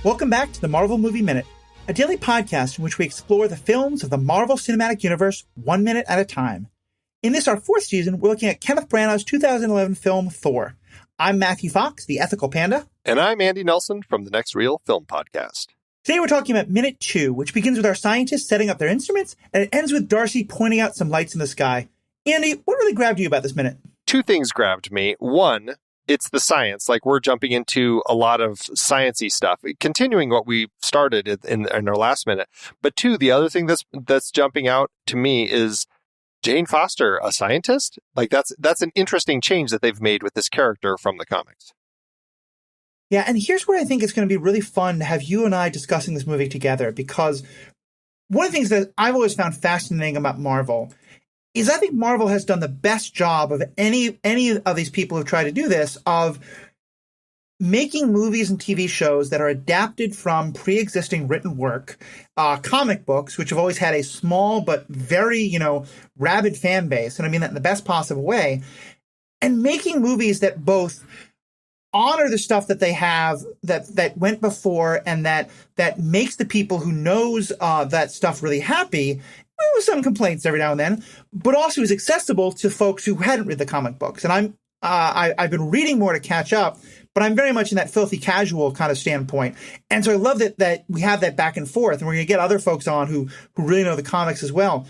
Welcome back to the Marvel Movie Minute, a daily podcast in which we explore the films of the Marvel Cinematic Universe 1 minute at a time. In this, our fourth season, we're looking at Kenneth Branagh's 2011 film, Thor. I'm Matthew Fox, the Ethical Panda. And I'm Andy Nelson from the Next Reel Film Podcast. Today we're talking about Minute 2, which begins with our scientists setting up their instruments, and it ends with Darcy pointing out some lights in the sky. Andy, what really grabbed you about this minute? Two things grabbed me. One, it's the science. Like, we're jumping into a lot of sciencey stuff, continuing what we started in our last minute. But two, the other thing that's jumping out to me is Jane Foster, a scientist. Like, that's an interesting change that they've made with this character from the comics. Yeah, and here's where I think it's going to be really fun to have you and I discussing this movie together, because one of the things that I've always found fascinating about Marvel is I think Marvel has done the best job of any of these people who've tried to do this, of making movies and TV shows that are adapted from pre-existing written work, comic books, which have always had a small but very, rabid fan base, and I mean that in the best possible way, and making movies that both honor the stuff that they have that went before, and that makes the people who knows that stuff really happy, with some complaints every now and then, but also is accessible to folks who hadn't read the comic books. And I've been reading more to catch up, but I'm very much in that filthy casual kind of standpoint. And so I love that we have that back and forth, and we're going to get other folks on who really know the comics as well.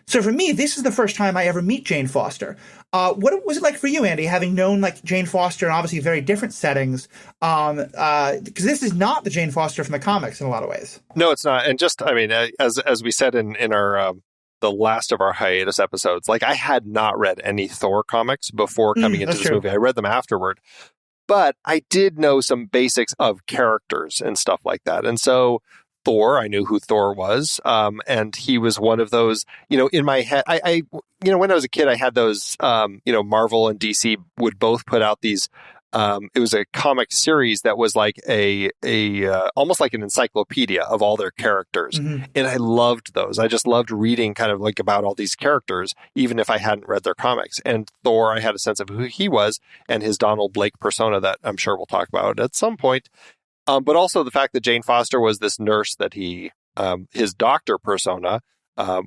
So for me, this is the first time I ever meet Jane Foster. What was it like for you, Andy, having known like Jane Foster in obviously very different settings? Because this is not the Jane Foster from the comics in a lot of ways. No, it's not. And just, I mean, as we said in our the last of our hiatus episodes, like, I had not read any Thor comics before coming into this movie. I read them afterward, but I did know some basics of characters and stuff like that. And so Thor, I knew who Thor was, and he was one of those, in my head, I when I was a kid, I had those, Marvel and DC would both put out these, it was a comic series that was like a almost like an encyclopedia of all their characters. Mm-hmm. And I loved those. I just loved reading kind of like about all these characters, even if I hadn't read their comics. And Thor, I had a sense of who he was and his Donald Blake persona that I'm sure we'll talk about at some point. But also the fact that Jane Foster was this nurse that his doctor persona,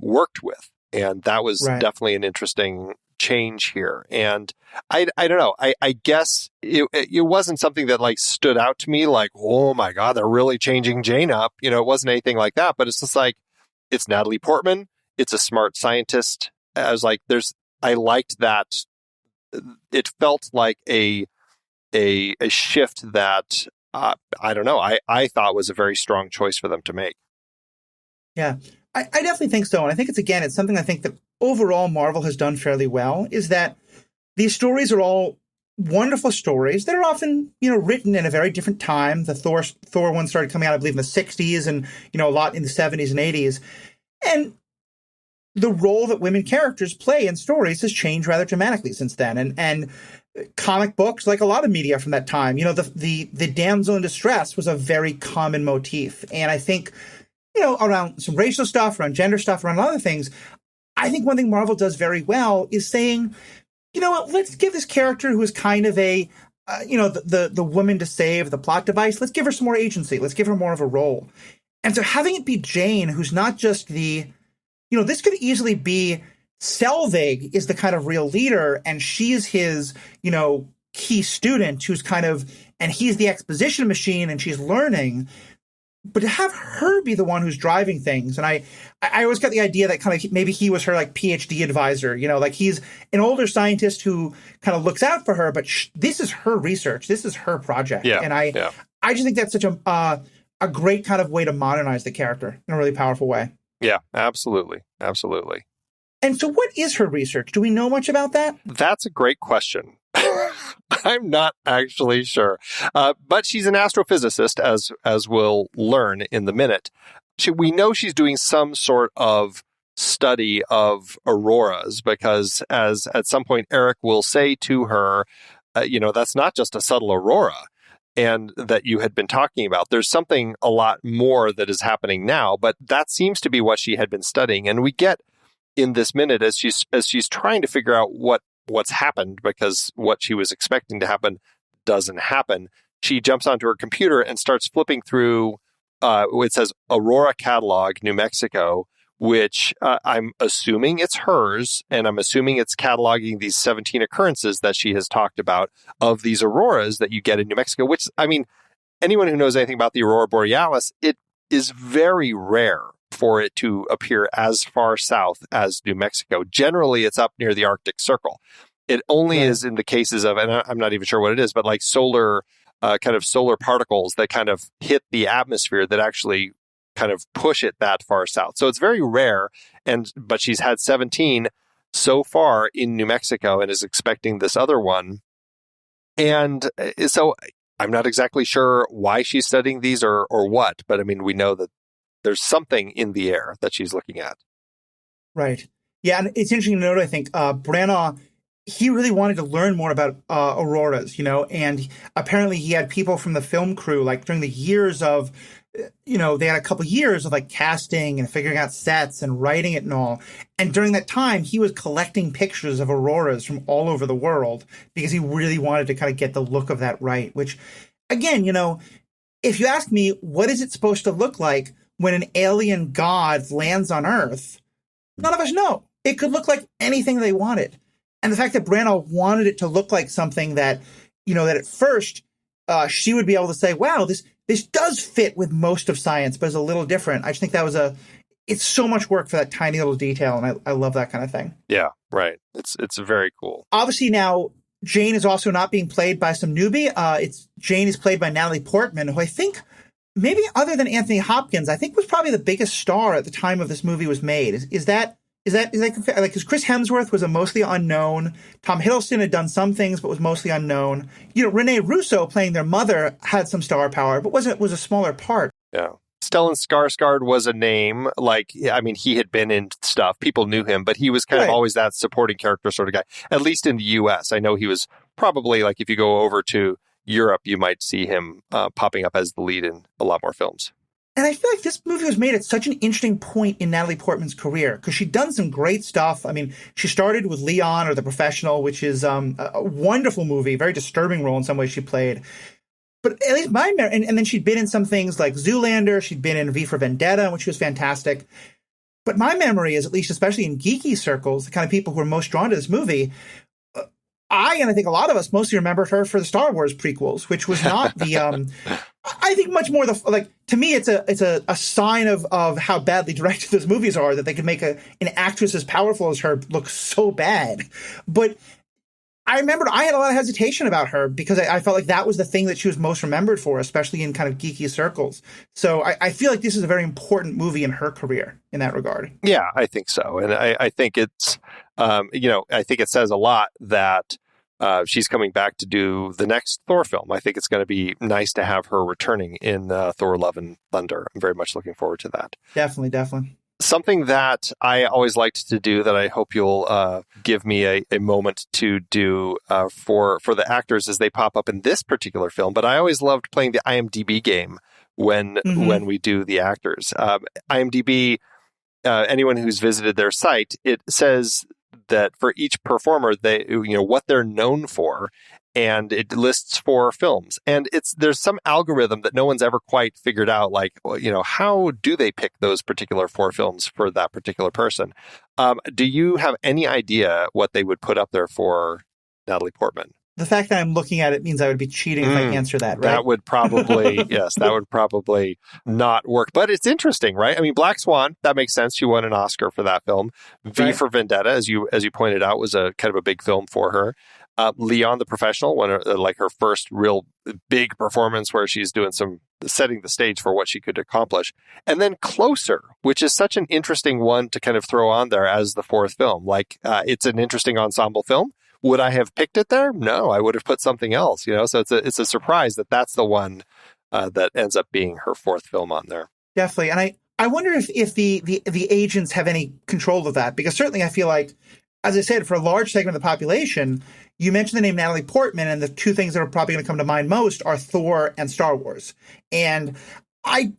worked with. And that was definitely an interesting change here. And I don't know. I guess it wasn't something that like stood out to me like, oh my God, they're really changing Jane up. It wasn't anything like that. But it's just like, it's Natalie Portman. It's a smart scientist. I was like, I liked that. It felt like a shift that, I don't know. I thought was a very strong choice for them to make. Yeah, I definitely think so. And I think it's something I think that overall Marvel has done fairly well, is that these stories are all wonderful stories that are often, written in a very different time. The Thor one started coming out, I believe, in the 60s and, a lot in the 70s and 80s. And the role that women characters play in stories has changed rather dramatically since then. And comic books, like a lot of media from that time, the damsel in distress was a very common motif. And I think, around some racial stuff, around gender stuff, around other things, I think one thing Marvel does very well is saying, let's give this character who is kind of a, the woman to save, the plot device, let's give her some more agency. Let's give her more of a role. And so having it be Jane, who's not just this could easily be Selvig is the kind of real leader, and she's his, key student who's and he's the exposition machine, and she's learning. But to have her be the one who's driving things, and I always got the idea that kind of maybe he was her like PhD advisor, like he's an older scientist who kind of looks out for her, but this is her research, this is her project, and I just think that's such a great kind of way to modernize the character in a really powerful way. Yeah, absolutely. And so what is her research? Do we know much about that? That's a great question. I'm not actually sure. But she's an astrophysicist, as we'll learn in the minute. We know she's doing some sort of study of auroras, because as at some point Erik will say to her, that's not just a subtle aurora. And that you had been talking about. There's something a lot more that is happening now, but that seems to be what she had been studying. And we get in this minute as she's trying to figure out what's happened, because what she was expecting to happen doesn't happen. she jumps onto her computer and starts flipping through, it says Aurora Catalog, New Mexico, which I'm assuming it's hers, and I'm assuming it's cataloging these 17 occurrences that she has talked about of these auroras that you get in New Mexico, which, I mean, anyone who knows anything about the Aurora Borealis, it is very rare for it to appear as far south as New Mexico. Generally, it's up near the Arctic Circle. It only is in the cases of, and I'm not even sure what it is, but like solar particles that kind of hit the atmosphere that actually kind of push it that far south. So it's very rare, but she's had 17 so far in New Mexico and is expecting this other one. And so I'm not exactly sure why she's studying these or what, but I mean, we know that there's something in the air that she's looking at. Right. Yeah, and it's interesting to note, I think, Branagh, he really wanted to learn more about auroras, and apparently he had people from the film crew, like during the years of, they had a couple years of like casting and figuring out sets and writing it and all. And during that time, he was collecting pictures of auroras from all over the world because he really wanted to kind of get the look of that right, which, again, if you ask me, what is it supposed to look like when an alien god lands on Earth? None of us know. It could look like anything they wanted. And the fact that Branagh wanted it to look like something that, that at first she would be able to say, wow, this does fit with most of science, but is a little different. I just think that it's so much work for that tiny little detail. And I love that kind of thing. Yeah, right. It's very cool. Obviously now Jane is also not being played by some newbie. Jane is played by Natalie Portman, who I think maybe other than Anthony Hopkins, I think was probably the biggest star at the time of this movie was made. Is that like, because Chris Hemsworth was a mostly unknown. Tom Hiddleston had done some things, but was mostly unknown. Rene Russo playing their mother had some star power, but was a smaller part. Yeah. Stellan Skarsgård was a name. Like, I mean, he had been in stuff. People knew him, but he was kind of always that supporting character sort of guy, at least in the U.S. I know he was probably, like, if you go over to Europe, you might see him popping up as the lead in a lot more films. And I feel like this movie was made at such an interesting point in Natalie Portman's career because she'd done some great stuff. I mean, she started with Leon or The Professional, which is a wonderful movie, very disturbing role in some ways she played. But at least and then she'd been in some things like Zoolander. She'd been in V for Vendetta, which was fantastic. But my memory is, at least especially in geeky circles, the kind of people who are most drawn to this movie, and I think a lot of us mostly remembered her for the Star Wars prequels, which was not the, I think much more to me, it's a sign of how badly directed those movies are that they could make an actress as powerful as her look so bad. But I remembered I had a lot of hesitation about her because I felt like that was the thing that she was most remembered for, especially in kind of geeky circles. So I feel like this is a very important movie in her career in that regard. Yeah, I think so. And I think it's, I think it says a lot that she's coming back to do the next Thor film. I think it's going to be nice to have her returning in Thor: Love and Thunder. I'm very much looking forward to that. Definitely. Something that I always liked to do that I hope you'll give me a moment to do for the actors as they pop up in this particular film. But I always loved playing the IMDb game when we do the actors. IMDb, anyone who's visited their site, it says that for each performer, they what they're known for, and it lists 4 films. And there's some algorithm that no one's ever quite figured out, like, how do they pick those particular 4 films for that particular person? Do you have any idea what they would put up there for Natalie Portman? The fact that I'm looking at it means I would be cheating if I answer that, right? That would probably, yes, that would probably not work. But it's interesting, right? I mean, Black Swan, that makes sense. She won an Oscar for that film. V for Vendetta, as you pointed out, was a kind of a big film for her. Leon, the Professional, like her first real big performance where she's doing setting the stage for what she could accomplish. And then Closer, which is such an interesting one to kind of throw on there as the 4th film. Like, it's an interesting ensemble film. Would I have picked it there? No, I would have put something else, So it's a surprise that that's the one that ends up being her 4th film on there. Definitely. And I wonder if the agents have any control of that, because certainly I feel like, as I said, for a large segment of the population, you mentioned the name Natalie Portman, and the 2 things that are probably going to come to mind most are Thor and Star Wars. And I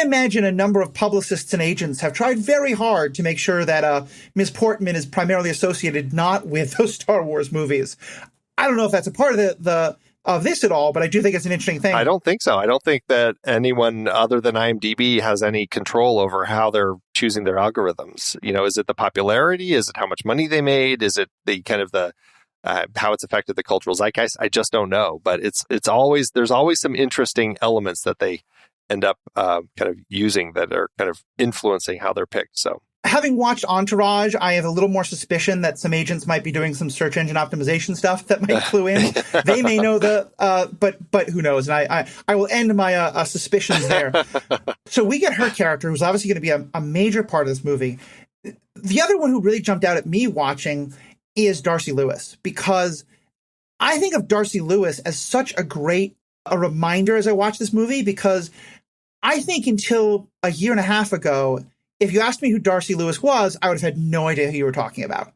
imagine a number of publicists and agents have tried very hard to make sure that Ms. Portman is primarily associated not with those Star Wars movies. I don't know if that's a part of the of this at all, but I do think it's an interesting thing. I don't think so. I don't think that anyone other than IMDb has any control over how they're choosing their algorithms. Is it the popularity? Is it how much money they made? Is it the kind of the how it's affected the cultural zeitgeist? I just don't know. But there's always some interesting elements that they end up kind of using that are kind of influencing how they're picked. So, having watched Entourage, I have a little more suspicion that some agents might be doing some search engine optimization stuff that might clue in. They may know but who knows? And I will end my suspicions there. So we get her character, who's obviously going to be a major part of this movie. The other one who really jumped out at me watching is Darcy Lewis, because I think of Darcy Lewis as such a reminder as I watch this movie, because I think until a year and a half ago, if you asked me who Darcy Lewis was, I would have had no idea who you were talking about.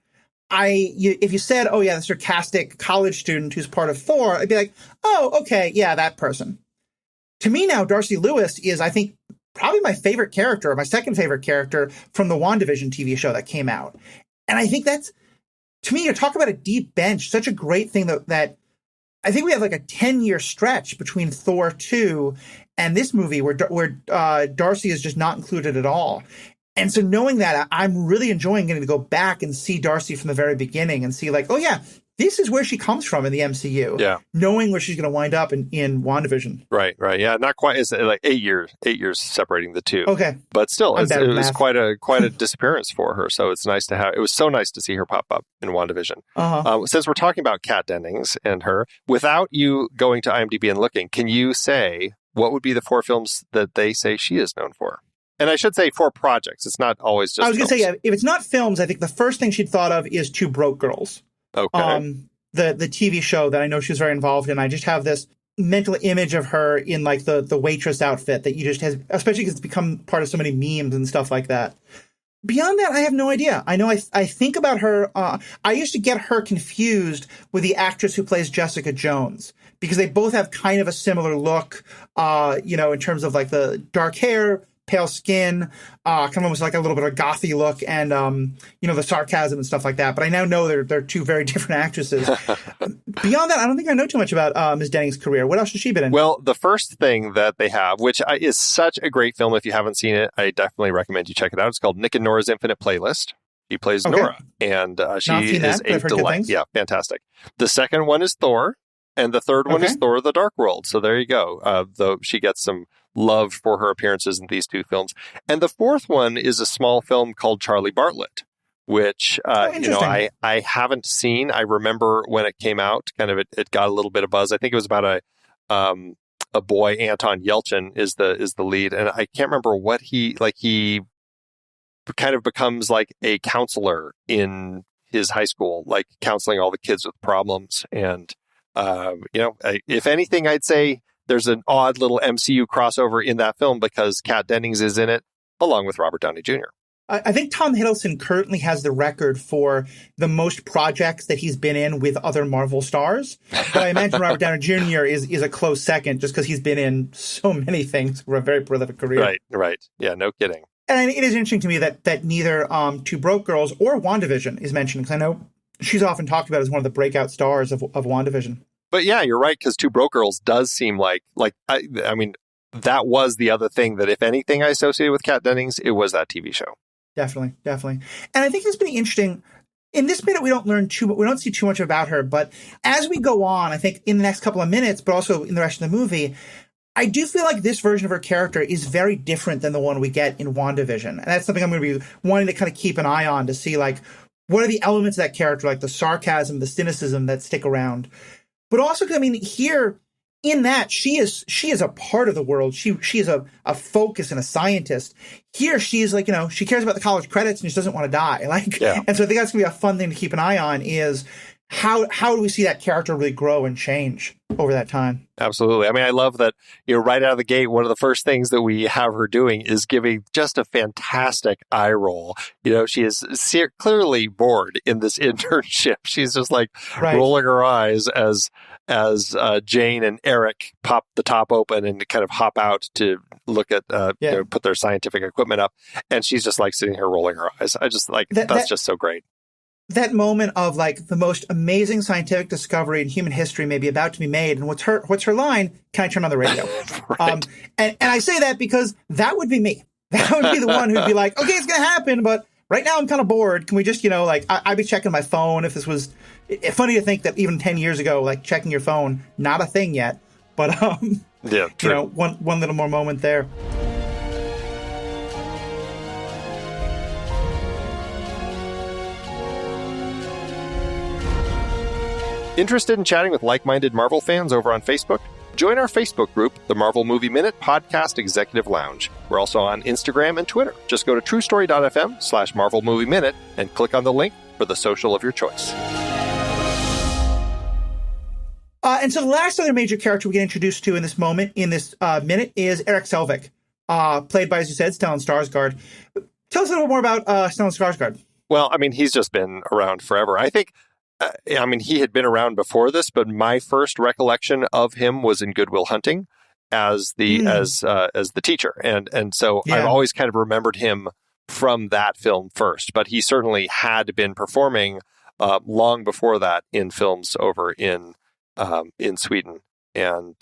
If you said, oh yeah, the sarcastic college student who's part of Thor, I'd be like, oh, okay, yeah, that person. To me now, Darcy Lewis is, I think, probably my favorite character, my second favorite character from the WandaVision TV show that came out. And I think that's, to me, to talk about a deep bench, such a great thing that I think we have like a 10-year stretch between Thor 2 and this movie where Darcy is just not included at all. And so knowing that, I'm really enjoying getting to go back and see Darcy from the very beginning and see like, oh yeah, this is where she comes from in the MCU. Yeah. Knowing where she's going to wind up in WandaVision. Right. Yeah. Not quite. It's like 8 years separating the two. Okay. But still, it was quite a disappearance for her. So it's nice to have, it was so nice to see her pop up in WandaVision. Uh-huh. Since we're talking about Kat Dennings and her, without you going to IMDb and looking, can you say what would be the 4 films that they say she is known for? And I should say 4 projects. It's not always just I was going to say, films. yeah, if it's not films, I think the first thing she'd thought of is Two Broke Girls. Okay. The TV show that I know she was very involved in. I just have this mental image of her in like the waitress outfit that you just has, especially because it's become part of so many memes and stuff like that. Beyond that, I have no idea. I know I think about her. I used to get her confused with the actress who plays Jessica Jones because they both have kind of a similar look, in terms of like the dark hair, pale skin, kind of almost like a little bit of a gothy look, and the sarcasm and stuff like that. But I now know they're two very different actresses. Beyond that, I don't think I know too much about Ms. Dennings' career. What else has she been in? Well, the first thing that they have, which is such a great film, if you haven't seen it, I definitely recommend you check it out. It's called Nick and Nora's Infinite Playlist. She plays Nora, and she is a delight. Yeah, fantastic. The second one is Thor, and the third one is Thor: The Dark World. So there you go. Though she gets some love for her appearances in these 2 films. And the fourth one is a small film called Charlie Bartlett, which, I haven't seen. I remember when it came out, kind of it got a little bit of buzz. I think it was about a boy, Anton Yelchin is the lead. And I can't remember what he kind of becomes like a counselor in his high school, like counseling all the kids with problems. And, if anything, I'd say there's an odd little MCU crossover in that film because Kat Dennings is in it, along with Robert Downey Jr. I think Tom Hiddleston currently has the record for the most projects that he's been in with other Marvel stars. But I imagine Robert Downey Jr. is a close second just because he's been in so many things for a very prolific career. Right. Yeah, no kidding. And it is interesting to me that neither Two Broke Girls or WandaVision is mentioned, because I know she's often talked about as one of the breakout stars of WandaVision. But yeah, you're right, because Two Broke Girls does seem like I mean, that was the other thing that, if anything, I associated with Kat Dennings, it was that TV show. Definitely. And I think it's been interesting. In this minute, we don't see too much about her, but as we go on, I think in the next couple of minutes, but also in the rest of the movie, I do feel like this version of her character is very different than the one we get in WandaVision. And that's something I'm going to be wanting to kind of keep an eye on to see, like, what are the elements of that character, like the sarcasm, the cynicism that stick around. But also, I mean, here in that she is a part of the world. She is a focus and a scientist. Here she is like, she cares about the college credits and she doesn't want to die. And so I think that's gonna be a fun thing to keep an eye on, is how do we see that character really grow and change over that time? Absolutely. I mean, I love that, right out of the gate, one of the first things that we have her doing is giving just a fantastic eye roll. She is clearly bored in this internship. She's just like rolling her eyes as Jane and Erik pop the top open and kind of hop out to look at, put their scientific equipment up. And she's just like sitting here rolling her eyes. I just like, that's just so great. that moment of like the most amazing scientific discovery in human history may be about to be made, and what's her line? Can I turn on the radio? Right. And I say that because that would be me. That would be the one who'd be like, okay, it's gonna happen, but right now I'm kind of bored. Can we just, like, I'd be checking my phone if this was. It's funny to think that even 10 years ago, like checking your phone, not a thing yet. But yeah, true. One little more moment there. Interested in chatting with like-minded Marvel fans over on Facebook? Join our Facebook group, the Marvel Movie Minute Podcast Executive Lounge. We're also on Instagram and Twitter. Just go to truestory.fm/Marvel Movie Minute and click on the link for the social of your choice. And so the last other major character we get introduced to in this moment, in this minute, is Erik Selvig, played by, as you said, Stellan Skarsgård. Tell us a little more about Stellan Skarsgård. Well, I mean, he's just been around forever. I think, he had been around before this, but my first recollection of him was in Good Will Hunting as the teacher, and so I've always kind of remembered him from that film first. But he certainly had been performing long before that in films over in Sweden, and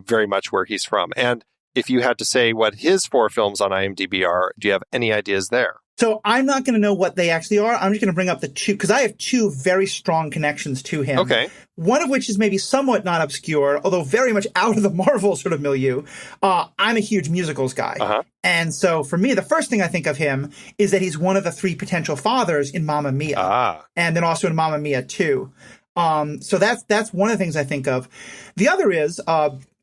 very much where he's from. And if you had to say what his 4 films on IMDb are, do you have any ideas there? So I'm not going to know what they actually are. I'm just going to bring up the 2, because I have 2 very strong connections to him. Okay. One of which is maybe somewhat not obscure, although very much out of the Marvel sort of milieu. I'm a huge musicals guy. Uh-huh. And so for me, the first thing I think of him is that he's one of the 3 potential fathers in Mamma Mia. And then also in Mamma Mia 2. So that's one of the things I think of. The other is,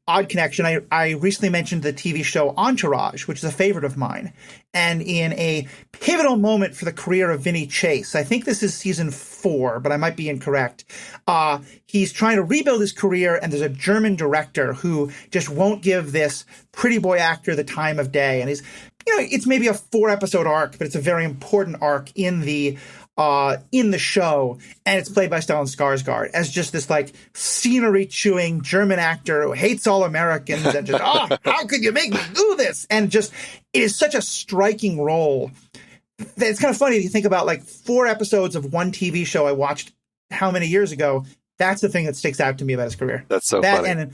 odd connection. I recently mentioned the TV show Entourage, which is a favorite of mine. And in a pivotal moment for the career of Vinny Chase, I think this is season 4, but I might be incorrect. He's trying to rebuild his career, and there's a German director who just won't give this pretty boy actor the time of day. And he's, it's maybe a 4-episode arc, but it's a very important arc in the show, and it's played by Stellan Skarsgård as just this like scenery-chewing German actor who hates all Americans and just, how could you make me do this? And just, it is such a striking role that it's kind of funny to think about like 4 episodes of one TV show I watched how many years ago. That's the thing that sticks out to me about his career. That's so funny. And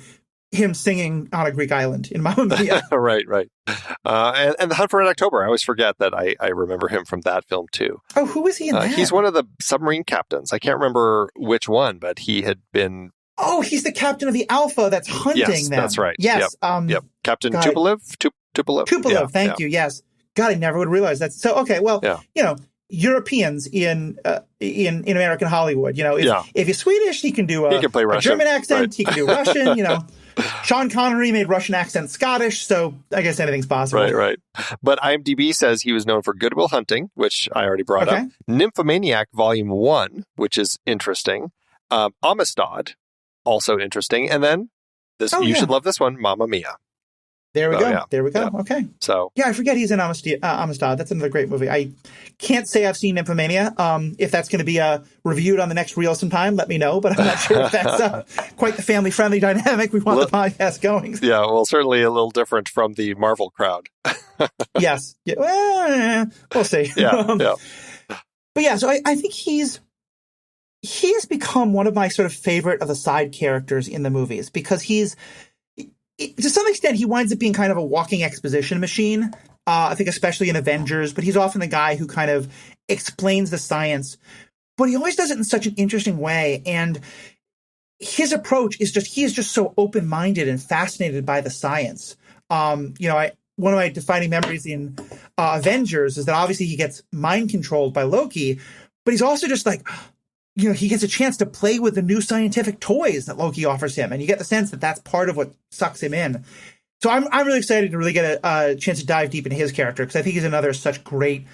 him singing on a Greek island in Mamma Mia. Right. And The Hunt for Red October. I always forget that I remember him from that film, too. Oh, who was he in that? He's one of the submarine captains. I can't remember which one, but he had been... Oh, he's the captain of the Alpha that's hunting them. That's right. Yes. Yep. Captain Tupolev? Tupolev, thank you, yes. God, I never would realize that. So, okay, well, Europeans in American Hollywood, if he's Swedish, he can do he can play Russian. A German accent, right. He can do Russian, Sean Connery made Russian accent Scottish, so I guess anything's possible. Right. But IMDb says he was known for Good Will Hunting, which I already brought up. Nymphomaniac Volume 1, which is interesting. Amistad, also interesting. And then, should love this one, Mamma Mia. There we go. Yeah. There we go. Yeah. Okay. So I forget he's in Amistad. That's another great movie. I can't say I've seen Nymphomania. If that's going to be reviewed on the next reel sometime, let me know. But I'm not sure if that's quite the family-friendly dynamic we want the podcast going. Yeah, well, certainly a little different from the Marvel crowd. Yes. Yeah, well, we'll see. Yeah. But yeah, so I think he has become one of my sort of favorite of the side characters in the movies, because to some extent, he winds up being kind of a walking exposition machine, I think especially in Avengers, but he's often the guy who kind of explains the science, but he always does it in such an interesting way. And his approach is he is just so open-minded and fascinated by the science. One of my defining memories in Avengers is that obviously he gets mind controlled by Loki, but he's also just like, he gets a chance to play with the new scientific toys that Loki offers him. And you get the sense that that's part of what sucks him in. So I'm really excited to really get a chance to dive deep into his character, because I think he's another such great,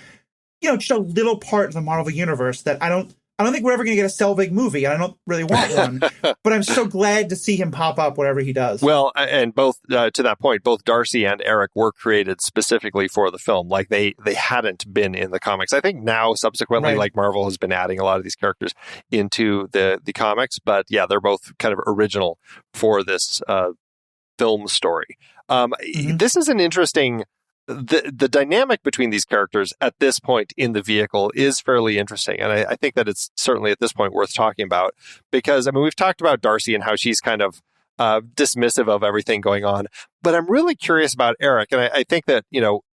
just a little part of the Marvel universe that I don't think we're ever going to get a Selvig movie. I don't really want one, but I'm so glad to see him pop up whatever he does. Well, and both, to that point, both Darcy and Erik were created specifically for the film. Like they hadn't been in the comics. I think now, subsequently, like Marvel has been adding a lot of these characters into the comics. But yeah, they're both kind of original for this film story. This is an interesting the dynamic between these characters at this point in the vehicle is fairly interesting. And I think that it's certainly at this point worth talking about because, I mean, we've talked about Darcy and how she's kind of dismissive of everything going on. But I'm really curious about Erik. And I think that,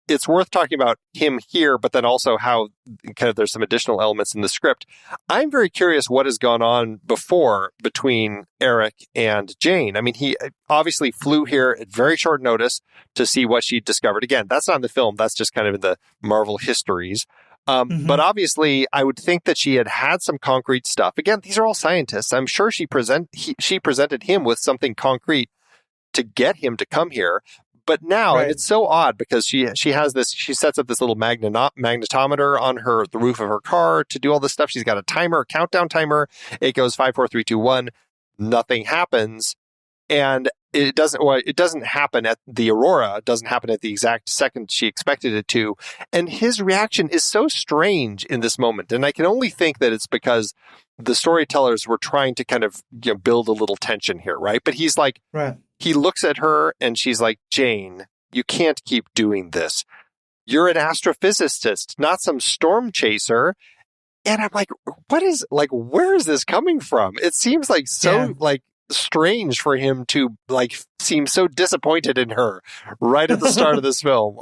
it's worth talking about him here, but then also how kind of there's some additional elements in the script. I'm very curious what has gone on before between Erik and Jane. I mean, he obviously flew here at very short notice to see what she discovered. Again, that's not in the film. That's just kind of in the Marvel histories. But obviously, I would think that she had some concrete stuff. Again, these are all scientists. I'm sure she presented him with something concrete to get him to come here. But now, and it's so odd because she sets up this little magnetometer on the roof of her car to do all this stuff. She's got a timer, a countdown timer. It goes 5, 4, 3, 2, 1. Nothing happens. And it doesn't happen at the Aurora. It doesn't happen at the exact second she expected it to. And his reaction is so strange in this moment. And I can only think that it's because the storytellers were trying to kind of build a little tension here, right? But he's like, he looks at her and she's like, Jane, you can't keep doing this. You're an astrophysicist, not some storm chaser. And I'm like, where is this coming from? It seems like strange for him to seem so disappointed in her right at the start of this film.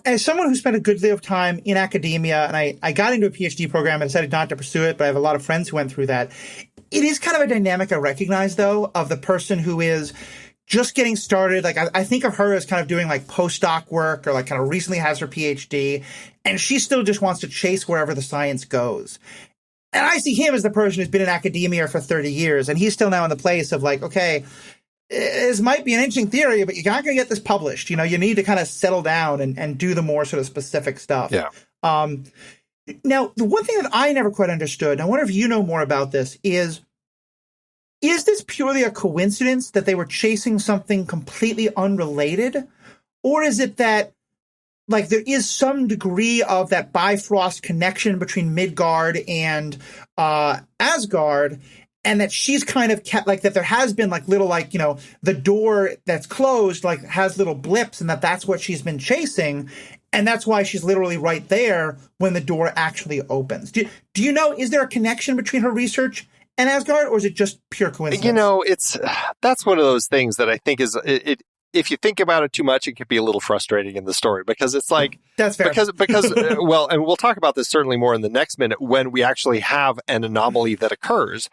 As someone who spent a good deal of time in academia, and I got into a PhD program and decided not to pursue it, but I have a lot of friends who went through that. It is kind of a dynamic I recognize, though, of the person who is just getting started. Like, I think of her as kind of doing postdoc work or kind of recently has her PhD, and she still just wants to chase wherever the science goes. And I see him as the person who's been in academia for 30 years, and he's still now in the place of okay, this might be an interesting theory, but you're not going to get this published. You need to kind of settle down and do the more sort of specific stuff. Yeah. Now, the one thing that I never quite understood, and I wonder if you know more about this, is this purely a coincidence that they were chasing something completely unrelated? Or is it that, there is some degree of that Bifrost connection between Midgard and Asgard, and that she's kind of kept, that there has been little, the door that's closed, has little blips, and that's what she's been chasing. And that's why she's literally right there when the door actually opens. Do you know, is there a connection between her research and Asgard, or is it just pure coincidence? That's one of those things that I think is, if you think about it too much, it could be a little frustrating in the story because it's that's fair. Because well, and we'll talk about this certainly more in the next minute when we actually have an anomaly that occurs.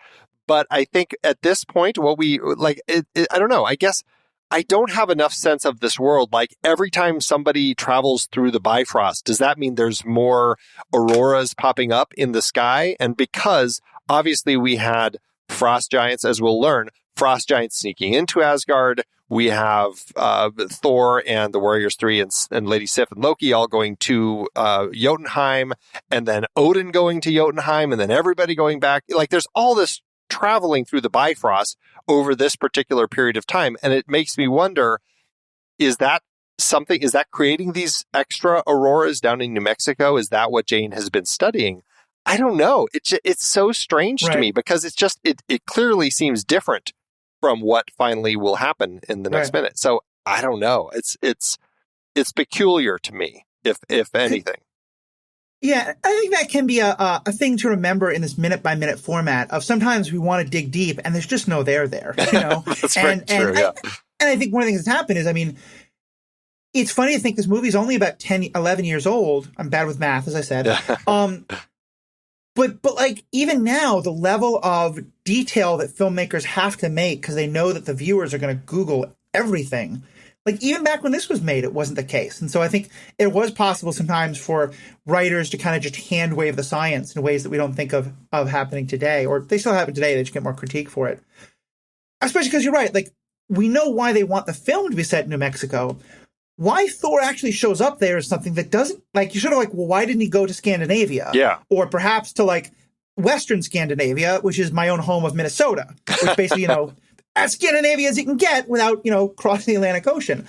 But I think at this point, what we I don't know, I guess I don't have enough sense of this world. Every time somebody travels through the Bifrost, does that mean there's more auroras popping up in the sky? And because obviously we had frost giants, as we'll learn, frost giants sneaking into Asgard. We have Thor and the Warriors 3 and Lady Sif and Loki all going to Jotunheim, and then Odin going to Jotunheim, and then everybody going back. There's all this traveling through the Bifrost over this particular period of time. And it makes me wonder, is that creating these extra auroras down in New Mexico? Is that what Jane has been studying? I don't know. It's so strange to me because it clearly seems different from what finally will happen in the next minute. So I don't know. It's peculiar to me, if anything. Yeah, I think that can be a thing to remember in this minute-by-minute format of sometimes we want to dig deep and there's just no there. That's true, yeah. And I think one of the things that's happened is, it's funny to think this movie's only about 10, 11 years old. I'm bad with math, as I said. But even now, the level of detail that filmmakers have to make because they know that the viewers are going to Google everything. Even back when this was made, it wasn't the case. And so I think it was possible sometimes for writers to kind of just hand wave the science in ways that we don't think of happening today, or they still happen today. They just get more critique for it. Especially because you're right. We know why they want the film to be set in New Mexico. Why Thor actually shows up there is something that doesn't, you sort of why didn't he go to Scandinavia? Yeah. Or perhaps to Western Scandinavia, which is my own home of Minnesota, which basically, as Scandinavia as you can get without, crossing the Atlantic Ocean.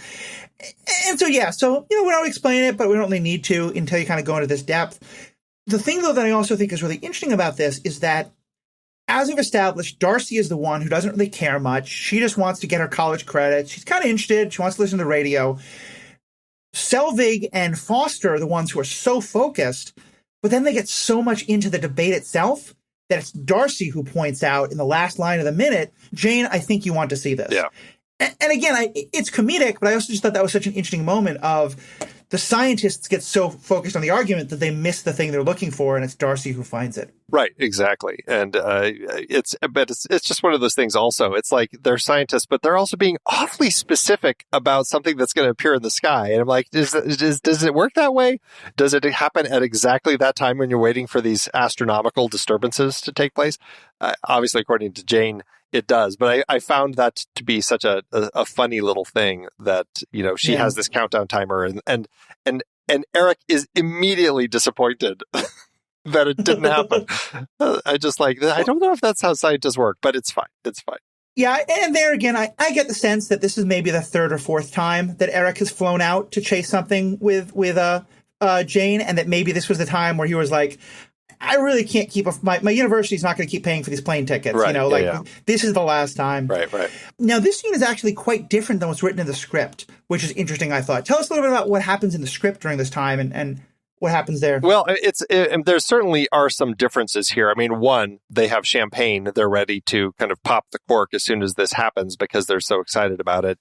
And so we don't explain it, but we don't really need to until you kind of go into this depth. The thing, though, that I also think is really interesting about this is that, as we've established, Darcy is the one who doesn't really care much. She just wants to get her college credits. She's kind of interested. She wants to listen to the radio. Selvig and Foster are the ones who are so focused, but then they get so much into the debate itself that it's Darcy who points out in the last line of the minute, Jane, I think you want to see this. Yeah. And again, it's comedic, but I also just thought that was such an interesting moment of the scientists get so focused on the argument that they miss the thing they're looking for, and it's Darcy who finds it. Right, exactly. And it's just one of those things also. It's like they're scientists, but they're also being awfully specific about something that's going to appear in the sky. And I'm like, does it work that way? Does it happen at exactly that time when you're waiting for these astronomical disturbances to take place? Obviously, according to Jane, it does. But I found that to be such a funny little thing that, she has this countdown timer and Erik is immediately disappointed that it didn't happen. I don't know if that's how scientists work, but it's fine. It's fine. Yeah, and there again, I get the sense that this is maybe the third or fourth time that Erik has flown out to chase something with Jane, and that maybe this was the time where he was like, I really can't keep my university's not going to keep paying for these plane tickets. Right, This is the last time. Right. Now, this scene is actually quite different than what's written in the script, which is interesting, I thought. Tell us a little bit about what happens in the script during this time and what happens there. Well, there certainly are some differences here. I mean, one, they have champagne. They're ready to kind of pop the cork as soon as this happens because they're so excited about it.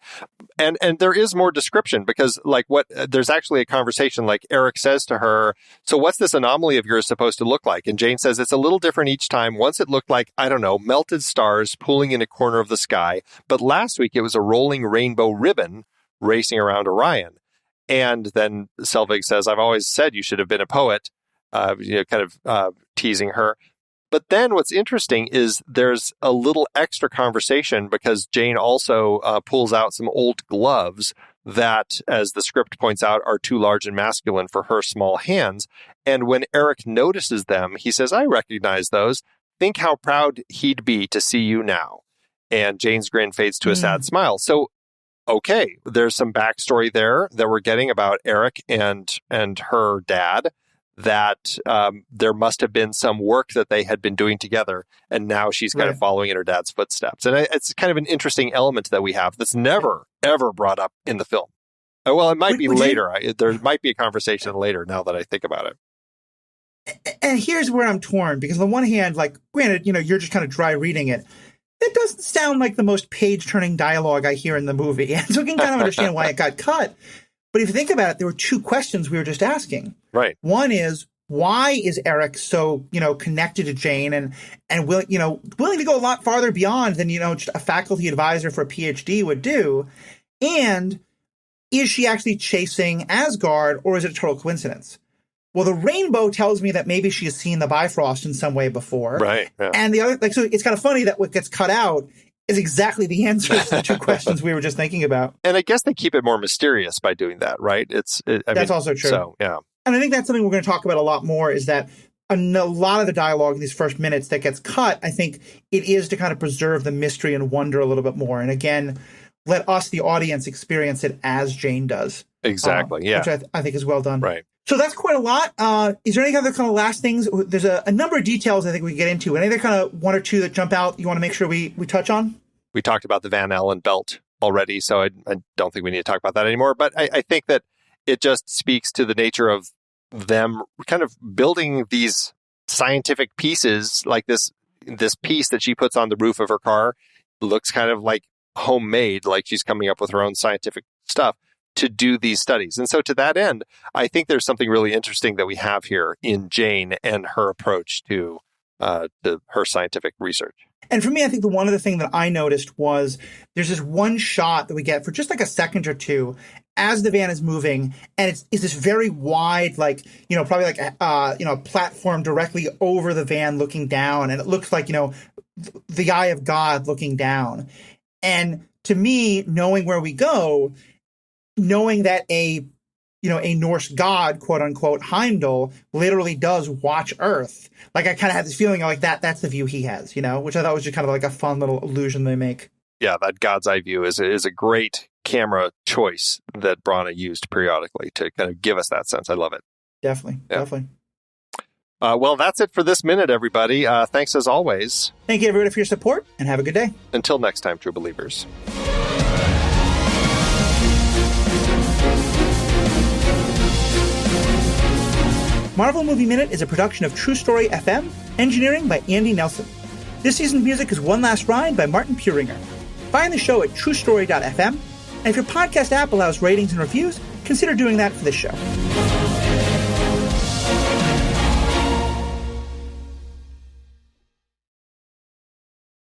And there is more description because there's actually a conversation like Erik says to her, so what's this anomaly of yours supposed to look like? And Jane says it's a little different each time. Once it looked like, I don't know, melted stars pooling in a corner of the sky. But last week it was a rolling rainbow ribbon racing around Orion. And then Selvig says, I've always said you should have been a poet, teasing her. But then what's interesting is there's a little extra conversation because Jane also pulls out some old gloves that, as the script points out, are too large and masculine for her small hands. And when Erik notices them, he says, I recognize those. Think how proud he'd be to see you now. And Jane's grin fades to a sad smile. So, okay, there's some backstory there that we're getting about Erik and her dad, that there must have been some work that they had been doing together, and now she's kind of following in her dad's footsteps. And it's kind of an interesting element that we have that's never, ever brought up in the film. Well, it might be later. There might be a conversation later now that I think about it. And here's where I'm torn, because on the one hand, granted, you're just kind of dry reading it. It doesn't sound like the most page-turning dialogue I hear in the movie. And so I can kind of understand why it got cut. But if you think about it, there were two questions we were just asking. Right. One is, why is Erik so, connected to Jane and willing to go a lot farther beyond than, just a faculty advisor for a PhD would do? And is she actually chasing Asgard, or is it a total coincidence? Well, the rainbow tells me that maybe she has seen the Bifrost in some way before. Right. Yeah. And the other, so it's kind of funny that what gets cut out is exactly the answers to the two questions we were just thinking about. And I guess they keep it more mysterious by doing that, right? That's also true. So, yeah. And I think that's something we're going to talk about a lot more, is that a lot of the dialogue in these first minutes that gets cut, I think it is to kind of preserve the mystery and wonder a little bit more. And again, let us, the audience, experience it as Jane does. Exactly, yeah. Which I think is well done. Right. So that's quite a lot. Is there any other kind of last things? There's a number of details I think we can get into. Any other kind of one or two that jump out you want to make sure we touch on? We talked about the Van Allen belt already, so I don't think we need to talk about that anymore. But I think that it just speaks to the nature of them kind of building these scientific pieces, like this piece that she puts on the roof of her car looks kind of like homemade, like she's coming up with her own scientific stuff to do these studies. And so to that end, I think there's something really interesting that we have here in Jane and her approach to her scientific research. And for me, I think the one other thing that I noticed was there's this one shot that we get for just like a second or two as the van is moving, and it's this very wide, probably like a platform directly over the van looking down, and it looks like, the eye of God looking down. And to me, knowing where we go, knowing that a Norse god, quote unquote, Heimdall, literally does watch Earth. I kind of have this feeling like that's the view he has, which I thought was just kind of like a fun little illusion they make. Yeah, that God's eye view is a great camera choice that Branagh used periodically to kind of give us that sense. I love it. Definitely. Well, that's it for this minute, everybody. Thanks as always. Thank you, everybody, for your support, and have a good day. Until next time, true believers. Marvel Movie Minute is a production of True Story FM, engineering by Andy Nelson. This season's music is One Last Ride by Martin Puringer. Find the show at truestory.fm, and if your podcast app allows ratings and reviews, consider doing that for this show.